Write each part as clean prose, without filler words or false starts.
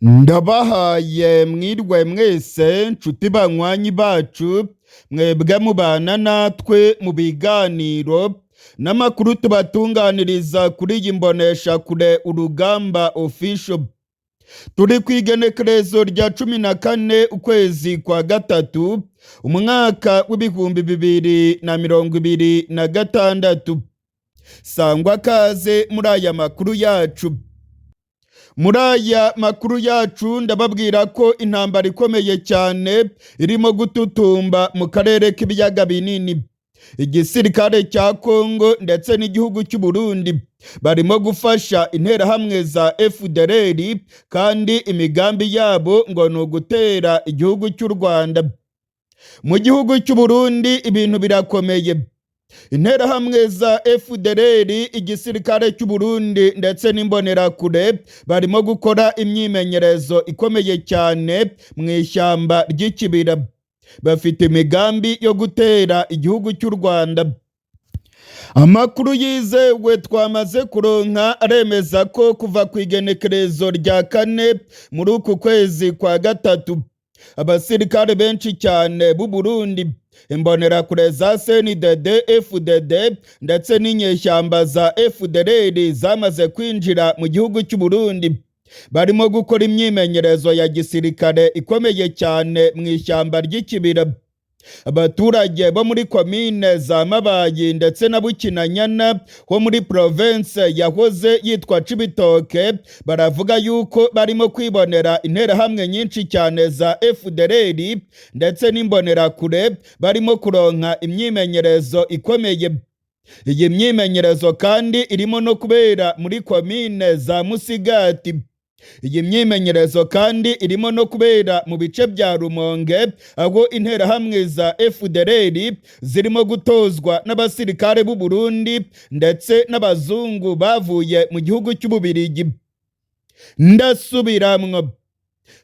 Ndabahaye mwirwe mwese nshuti banywanyi bacu mwebwe mubana natwe mu biganiro n'amakuru tubatunganiriza kuri iyi mbonesha kure Urugamba official. Turi kw'igenekerezo rya 14 ukwezi kwa gatatu umwaka w'ibihumbi 2026. Sangwa kaze muri aya makuru yacu. Muri aya makuru yacu ndababwira ko intambara ikomeye cyane irimo gututumba mu karere k'ibiyaga binini. Igisirikare cya Kongo ndetse n'igihugu cy'Uburundi barimo gufasha interahamwe za FDLR, kandi imigambi yabo ngo ni ugutera igihugu cy'u Rwanda. Mu gihugu cy'Uburundi ibintu birakomeye. Interahamwe za FDLR, igisirikare cy'Uburundi ndetse n'imbonerakure barimo gukora imyimenyerezo ikomeye cyane mu ishyamba ry'ikibira. Bafite imigambi yo gutera igihugu cy'u Rwanda. Amakuru yizewe twamaze kuronka aremeza ko kuva ku igenekerezo rya 4 muri uku kwezi kwa gatatu abasirikare benshi cyane b'u Burundi, imbonerakure za CNDD FDD ndetse n'inyeshyamba za FDLR zamaze kwinjira mu gihugu cy'u Burundi. Barimo gukora imyimenyerezo ya gisirikare ikomeye cyane mu ishyamba ry'ikibira. Abaturage bo muri komine za Mabayi ndetse na Bukinanyana ho muri province yahoze yitwa Cibitoke baravuga yuko barimo kwibonera interahamwe nyinshi cyane za FDLR ndetse n'imbonerakure barimo kuronka imyimenyerezo ikomeye. Iyi myimenyerezo kandi irimo no kubera muri komine za Musigati. Iyi myimenyerezo kandi irimo no kubera mu bice bya Rumonge, aho interahamwe za FDLR zirimo gutozwa n'abasirikare b'u Burundi ndetse n'abazungu bavuye mu gihugu cy'Ububirigi. Ndasubiramwo,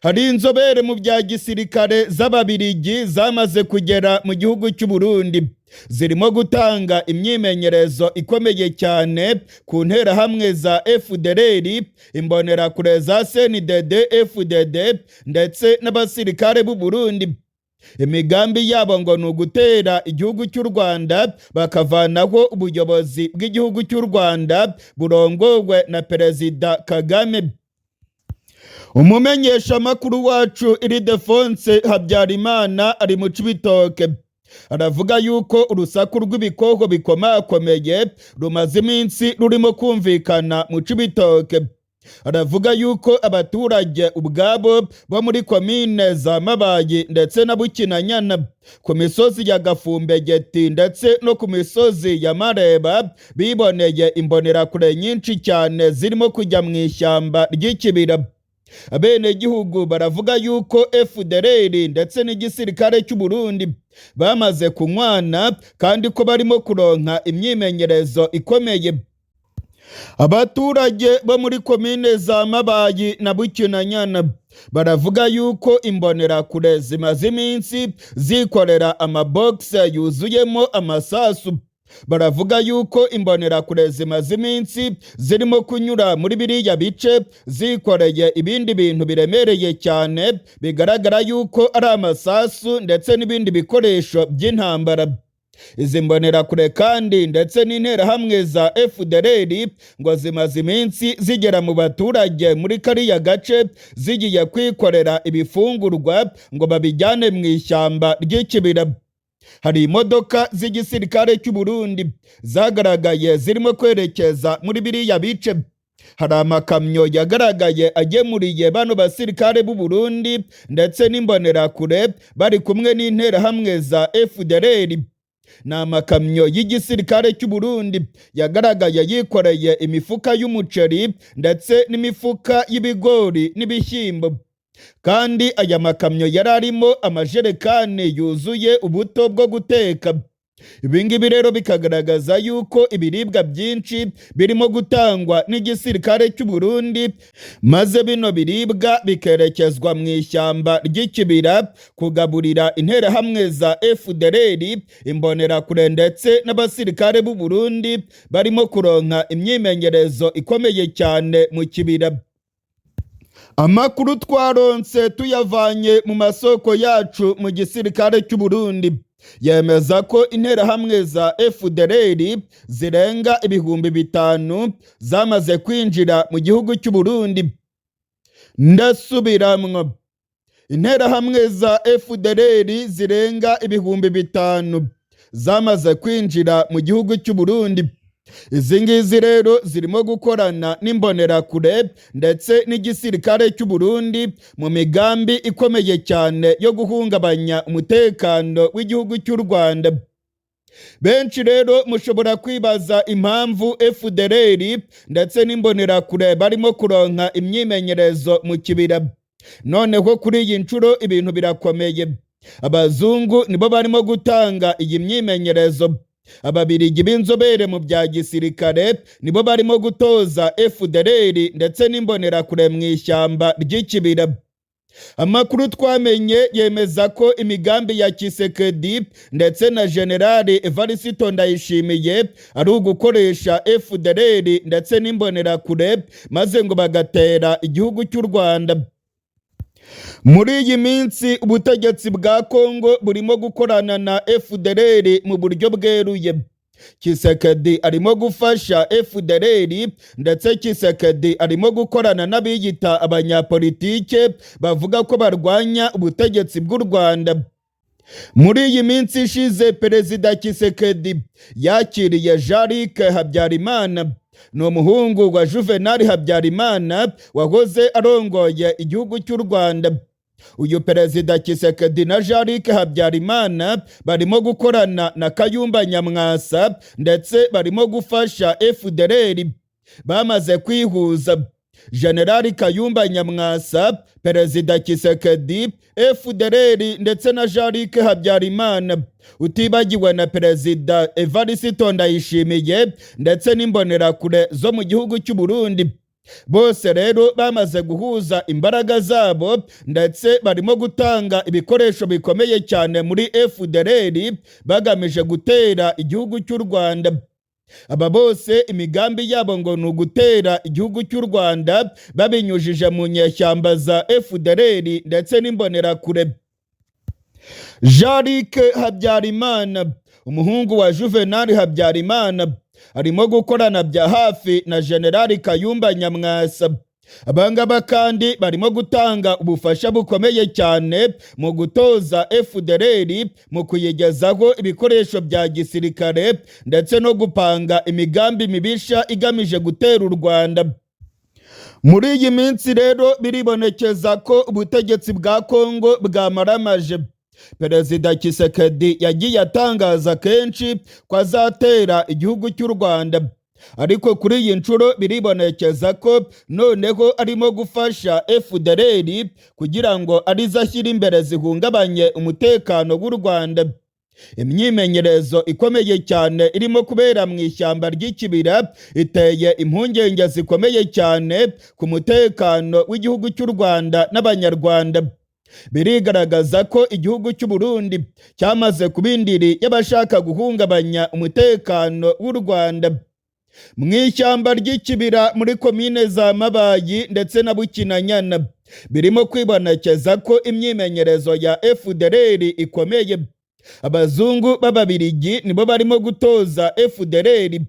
hari inzobere mu bya gisirikare z'Ababirigi zamaze kugera mu gihugu cy'u Burundi. Zirimo gutanga imyimenyerezo ikomeye cyane ku nterahamwe za FDLR, imbonerakure za CNDD FDD ndetse n'abasirikare b'u Burundi. Imigambi yabo ngo ni ugutera igihugu cy'u Rwanda bakavanaho ubuyobozi bw'igihugu cy'u Rwanda burongowe na Perezida Kagame. Umumenyesha makuru wacu Iridefonse Habyarimana ari mu Cibitoke. Aravuga yuko urusaku rw'ibikoko bikomakomeye rumaze iminsi rurimo kumvikana mu Cibitoke. Aravuga yuko abaturage ubwabo bo muri komine za Mabayi ndetse na Bukinanyana, ku misozi ya Gafumbegeti ndetse no ku misozi ya Mareba biboneye imbonerakure nyinshi cyane zirimo kujya mu ishyamba ry'ikibira. Abenegihugu baravuga yuko FDLR ndetse n'igisirikare cy'u Burundi bamaze kunywana kandi ko barimo kuronka imyimenyerezo ikomeye. Abaturage bo muri komine za Mabayi na Bukinanyana baravuga yuko imbonerakure zimaze iminsi zikorera amabox yuzuyemo amasasu. Baravuga yuko imbonerakure zimaze iminsi zirimo kunyura muri biriya bice zikoreye ibindi bintu biremereye cyane, bigaragara yuko ari amasasu ndetse n'ibindi bikoresho by'intambara. Izi mbonerakure kandi ndetse n'interahamwe za FDLR ngo zimaze iminsi zigera mu baturage muri kariya gace zigiye kwikorera ibifungurwa ngo babijyane mu ishyamba ry'ikibira. Hari imodoka z'igisirikare cy'u Burundi zagaragaye zirimo kwerekeza muri biriya bice. Hari amakamyo yagaragaye agemuriye bano basirikare b'u Burundi ndetse n'imbonerakure bari kumwe n'interahamwe za FDLR. Ni amakamyo y'igisirikare cy'u Burundi yagaragaye yikoreye imifuka y'umuceri ndetse n'imifuka y'ibigori n'ibishyimbo. Kandi aya makamyo yari arimo amajerekani yuzuye ubuto bwo guteka. Ibingibi rero bikagaragaza yuko ibiribwa byinshi birimo gutangwa n'igisirikare cy'u Burundi, maze bino biribwa bikerekezwa mu ishyamba ry'ikibira kugaburira interahamwe za FDLR, imbonerakure ndetse n'abasirikare b'u Burundi barimo kuronka imyimenyerezo ikomeye cyane mu kibira. Amakuru twaronse tuyavanye mu masoko yacu mu gisirikare cy'Uburundi yemeza ko interahamwe za FDLR zirenga 5,000 zamaze kwinjira mu gihugu cy'Uburundi. Ndasubiramwo, interahamwe za FDLR zirenga 5,000 zamaze kwinjira mu gihugu cy'Uburundi. Izi ngizi rero zirimo gukorana n'imbonerakure ndetse n'igisirikare cy'Uburundi mu migambi ikomeye cyane yo guhungabanya umutekano w'igihugu cy'u Rwanda. Benshi rero mushobora kwibaza impamvu FDLR ndetse n'imbonerakure barimo kuronka imyimenyerezo mu kibira. Noneho kuri iyi nshuro ibintu birakomeye. Abazungu nibo barimo gutanga iyi myimenyerezo. Ababirigi b'inzobere mu bya gisirikare nibo barimo gutoza FDLR ndetse n'imbonerakure mu ishyamba ry'ikibira. Amakuru twamenye yemeza ko imigambi ya Kisekedi ndetse na Generali Evariste Ndayishimiye ari ugukoresha FDLR ndetse n'imbonerakure maze ngo bagatera igihugu cy'u Rwanda. Muri iyi minsi ubutegetsi bwa Kongo burimo gukorana na FDLR mu buryo bweruye. Kisekedi arimo gufasha FDLR ndetse Kisekedi arimo gukorana n'abiyita abanyapolitike bavuga ko barwanya ubutegetsi bw'u Rwanda. Muri iyi minsi ishize Perezida Kisekedi yakiriye Jean-Luc Habyarimana, ni umuhungu wa Juvenal Habyarimana wahoze arongoye igihugu cy'u Rwanda. Uyu Perezida Kisekedi na Jean-Luc Habyarimana barimo gukorana na Kayumba Nyamwasa ndetse barimo gufasha FDLR. Bamaze kwihuza General Kayumba Nyamwasa, Perezida Kisekedi, FDLR ndetse na Jean-Luc Habyarimana, utibagiwe na Perezida Evariste Ndayishimiye ndetse n'imbonerakure zo mu gihugu cy'u Burundi. Bose rero bamaze guhuza imbaraga zabo ndetse barimo gutanga ibikoresho bikomeye cyane muri FDLR bagamije gutera igihugu cy'u Rwanda. Aba bose imigambi yabo ngo ni ugutera igihugu cy'u Rwanda babinyujije mu nyeshyamba za FDLR ndetse n'imbonerakure. Jean-Luc Habyarimana, umuhungu wa Juvenal Habyarimana, arimo gukorana bya hafi na General Kayumba Nyamwasa. Abangaba kandi barimo gutanga ubufasha bukomeye cyane mu gutoza FDLR mu kuyigezaho ibikoresho bya gisirikare ndetse no gupanga imigambi mibisha igamije gutera u Rwanda. Muri iyi minsi rero biribonekeza ko ubutegetsi bwa Kongo bwamaramaje. Perezida Kisekedi yagiye atangaza kenshi ko azatera igihugu cy'u Rwanda, ariko kuri iyi nshuro biribonekeza ko noneho arimo gufasha FDLR kugira ngo arizashyira imbere zihungabanye umutekano w'u Rwanda. Imyimenyerezo ikomeye cyane irimo kubera mu ishyamba ry'ikibira iteye impungenge zikomeye cyane ku mutekano w'igihugu cy'u Rwanda n'Abanyarwanda. Birigaragaza ko igihugu cy'u Burundi cyamaze kubindiri y'abashaka guhungabanya umutekano w'u Rwanda. Mu ishyamba ry'ikibira muri komine za Mabayi ndetse na Bukinanyana birimo kwibonekeza ko imyimenyerezo ya FDLR ikomeye. Abazungu b'Ababirigi nibo barimo gutoza FDLR.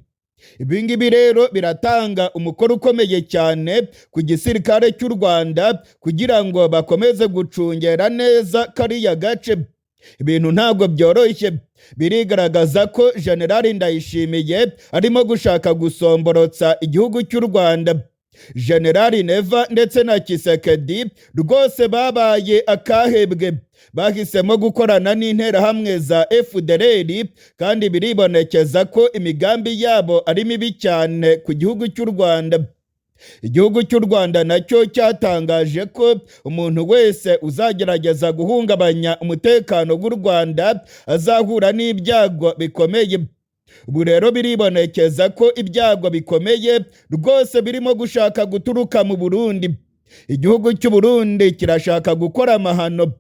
Ibingibi rero biratanga umukoro ukomeye cyane ku gisirikare cy'u Rwanda kugira ngo bakomeze gucungera neza kariya gace. Ibintu ntabwo byoroshye. Birigaragaza ko General Ndayishimiye arimo gushaka gusomborotsa igihugu cy'u Rwanda. General Neva ndetse na Kisekedi rwose babaye akahebwe. Bahisemo gukorana n'interahamwe za FDLR kandi biribonekeza ko imigambi yabo ari mibi cyane ku gihugu cy'u Rwanda. Igihugu cy'u Rwanda nacyo cyatangaje ko umuntu wese uzagerageza guhungabanya umutekano w'u Rwanda azahura n'ibyago bikomeye. Ubu rero biribonekeza ko ibyago bikomeye rwose birimo gushaka guturuka mu Burundi. Igihugu cy'u Burundi kirashaka gukora amahano